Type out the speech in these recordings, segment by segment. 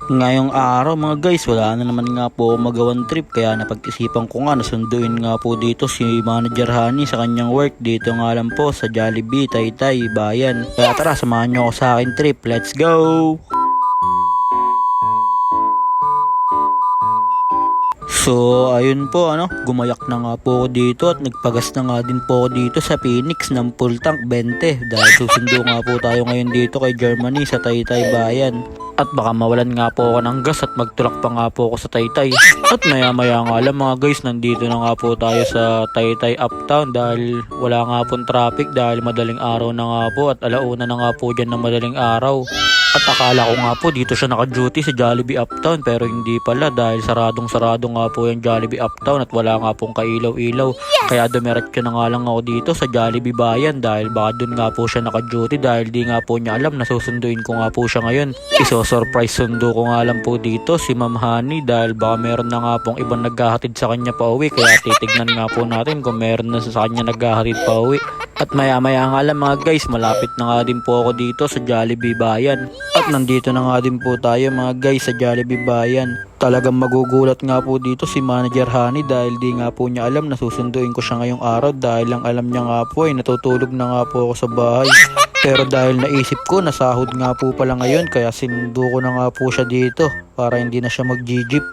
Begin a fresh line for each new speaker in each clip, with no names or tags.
Ngayong araw mga guys, wala na naman nga po ako magawang trip kaya napag-isipan ko nga na sunduin nga po dito si Manager Honey sa kanyang work dito nga lang po sa Jollibee, Taytay, Bayan. Kaya tara, samahan nyo ako sa akin trip. Let's go! So ayun po gumayak na nga po ako dito at nagpagas na nga din po ako dito sa Phoenix ng full tank 20 dahil susundo nga po tayo ngayon dito kay Germany sa Taytay, Bayan. At baka mawalan nga po ako ng gas at magtulak pa nga po ako sa Taytay. At maya maya nga lang mga guys, nandito na nga po tayo sa Taytay Uptown dahil wala nga pong traffic dahil madaling araw na nga po at alauna na nga po dyan ng madaling araw. At akala ko nga po dito siya naka-duty sa Jollibee Uptown pero hindi pala dahil saradong-sarado nga po yung Jollibee Uptown at wala nga pong kailaw-ilaw. Kaya dumiretso na nga lang ako dito sa Jollibee Bayan dahil baka dun nga po siya naka-duty dahil di nga po niya alam na susunduin ko nga po siya ngayon. Iso-surprise sundo ko nga lang po dito si Ma'am Honey dahil baka meron na nga pong ibang naghahatid sa kanya pa uwi kaya titignan nga po natin kung meron na sa kanya naghahatid pa uwi. At maya maya nga lang mga guys, malapit na nga din po ako dito sa Jollibee Bayan. At nandito na nga din po tayo mga guys sa Jollibee Bayan. Talagang magugulat nga po dito si Manager Honey dahil di nga po niya alam na susunduin ko siya ngayong araw dahil ang alam niya nga po ay natutulog na nga po ako sa bahay. Pero dahil naisip ko nasahod nga po pala ngayon kaya sinundo ko na nga po siya dito para hindi na siya mag-jeep.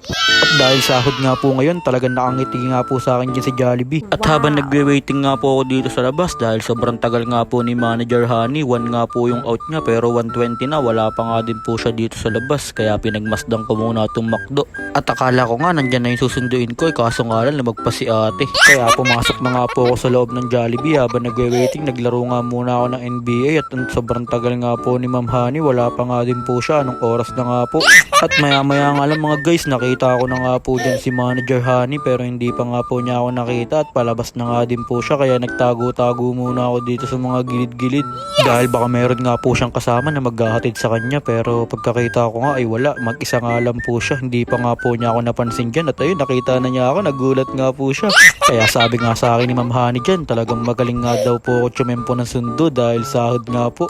At dahil sahod nga po ngayon talagang nakangiti nga po sa akin dyan si Jollibee. At habang nagwe-waiting nga po ako dito sa labas dahil sobrang tagal nga po ni Manager Honey, 1 nga po yung out niya pero 1:20 na, wala pa nga din po siya dito sa labas kaya pinagmasdan ko muna itong McDo. At akala ko nga nandyan na yung susunduin ko kaso nga lang lumagpas si ate. Kaya pumasok na nga po ako sa loob ng Jollibee habang nagwe-waiting, naglaro nga muna ako ng NBA at sobrang tagal nga po ni Ma'am Honey, wala pa nga din po siya, anong oras na nga po. At maya maya nga lang mga guys, nakita ko na nga po dyan si Manager Honey pero hindi pa nga po niya ako nakita at palabas na nga din po siya kaya nagtago-tago muna ako dito sa mga gilid-gilid dahil baka meron nga po siyang kasama na maghahatid sa kanya pero pagkakita ko nga ay wala, mag-isa nga lang po siya, hindi pa nga po niya ako napansin dyan at ayun nakita na niya ako, nagulat nga po siya. Kaya sabi nga sa akin ni Ma'am Honey dyan, talagang magaling nga daw po ako tsumempo ng sundo dahil sahod nga po.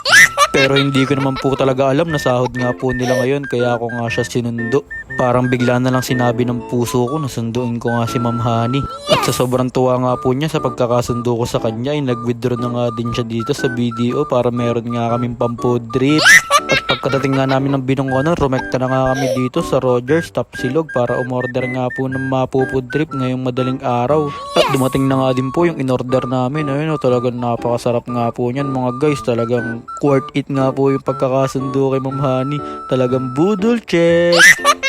Pero hindi ko naman po talaga alam na sahod nga po nila ngayon kaya ako nga siya sinundo. Parang bigla na lang sinabi ng puso ko na sunduin ko nga si Ma'am Honey. At sa sobrang tuwa nga po niya sa pagkakasundo ko sa kanya ay nag-withdraw na nga din siya dito sa BDO para meron nga kaming pang-food trip. At pagkadating nga namin ng Binongonan, rumekta na nga kami dito sa Rogers, Tapsilog para umorder nga po ng mapo-food trip ngayong madaling araw. At dumating na nga din po yung in-order namin. Ayun, talagang napakasarap nga po niyan mga guys. Talagang worth it nga po yung pagkakasundo kay Ma'am Honey. Talagang budol check!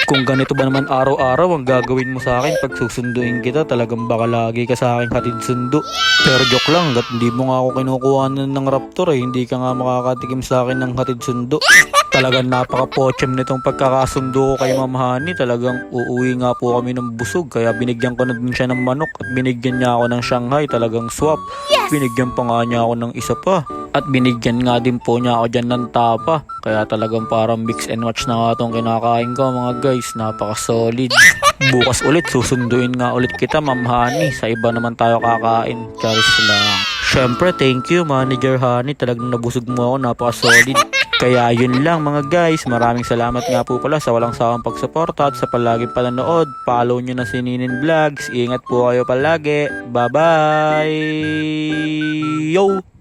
Kung ganito ba naman araw-araw ang gagawin mo sa akin pag susunduin kita, talagang baka lagi ka sa akin hatid sundo. Pero joke lang, gat hindi mo nga ako kinukuha ng Raptor hindi ka nga makakatikim sa akin ng hatid sundo. Talagang napaka-pochem nitong pagkakasundo ko kay Ma'am Honey. Talagang uuwi nga po kami ng busog kaya binigyan ko na din siya ng manok at binigyan niya ako ng Shanghai, talagang swap. Binigyan pa nga niya ako ng isa pa. At binigyan nga din po niya ako dyan ng tapa. Kaya talagang parang mix and match na nga itong kinakain ko mga guys. Napaka-solid. Bukas ulit susunduin nga ulit kita Ma'am Honey. Sa iba naman tayo kakain. Charis lang. Syempre thank you Manager Honey. Talagang nabusog mo ako. Napaka-solid. Kaya yun lang mga guys. Maraming salamat nga po pala sa walang sawang pagsuporta at sa palaging panonood. Follow nyo na si Ninin Vlogs. Ingat po kayo palagi. Bye bye. Yo!